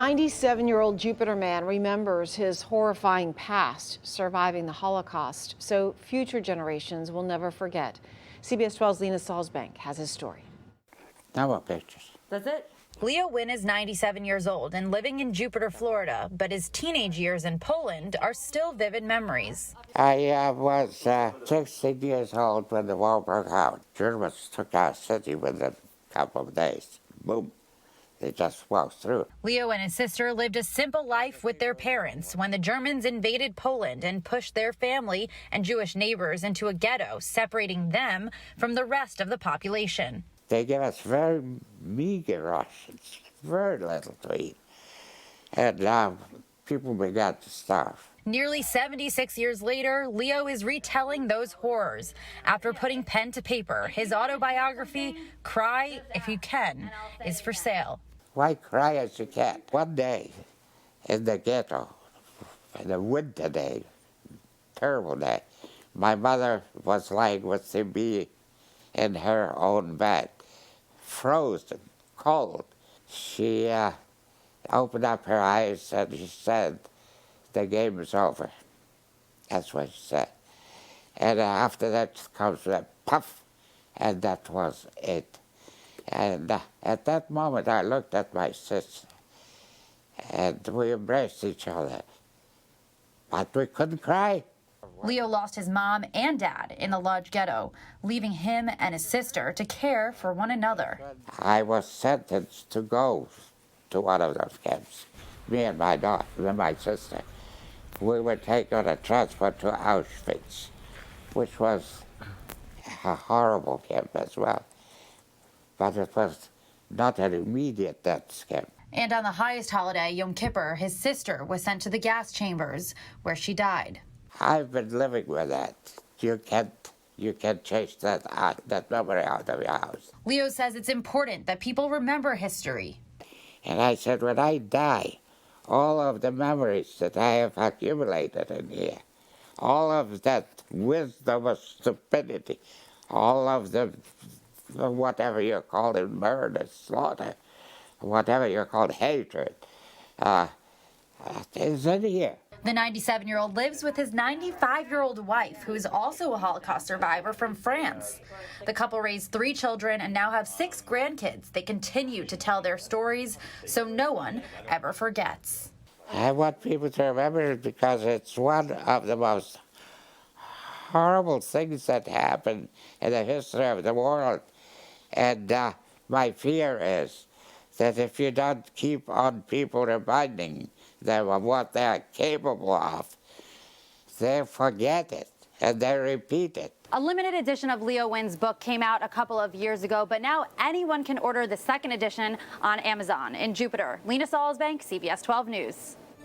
97-year-old Jupiter man remembers his horrifying past, surviving the Holocaust, so future generations will never forget. CBS 12's Lena Salzbank has his story. No more pictures. That's it? Leo Wynn is 97 years old and living in Jupiter, Florida, but his teenage years in Poland are still vivid memories. I was 16 years old when the war broke out. Germans took our city within a couple of days. Boom. They just walked through. Leo and his sister lived a simple life with their parents when the Germans invaded Poland and pushed their family and Jewish neighbors into a ghetto, separating them from the rest of the population. They gave us very meager rations, very little to eat. And people began to starve. Nearly 76 years later, Leo is retelling those horrors. After putting pen to paper, his autobiography, Cry If You Can, is for sale. Why cry as you can? One day in the ghetto, in a winter day, terrible day, my mother was lying with me in her own bed, frozen, cold. She opened up her eyes and she said, "The game is over." That's what she said. And after that comes a puff, and that was it. And at that moment, I looked at my sister, and we embraced each other. But we couldn't cry. Leo lost his mom and dad in the Lodz ghetto, leaving him and his sister to care for one another. I was sentenced to go to one of those camps, me and my daughter and my sister. We were taken on a transport to Auschwitz, which was a horrible camp as well. But it was not an immediate death camp. And on the highest holiday, Yom Kippur, his sister was sent to the gas chambers, where she died. I've been living with that. You can't change that memory out of your house. Leo says it's important that people remember history. And I said, when I die, all of the memories that I have accumulated in here, all of that wisdom of stupidity, all of the whatever you call it, murder, slaughter, whatever you call hatred, is in here. The 97-year-old lives with his 95-year-old wife, who is also a Holocaust survivor from France. The couple raised 3 children and now have 6 grandkids. They continue to tell their stories so no one ever forgets. I want people to remember it because it's one of the most horrible things that happened in the history of the world. And my fear is that if you don't keep on people reminding them of what they are capable of, they forget it and they repeat it. A limited edition of Leo Wynn's book came out a couple of years ago, but now anyone can order the second edition on Amazon. In Jupiter, Lena Salzbank, CBS 12 News.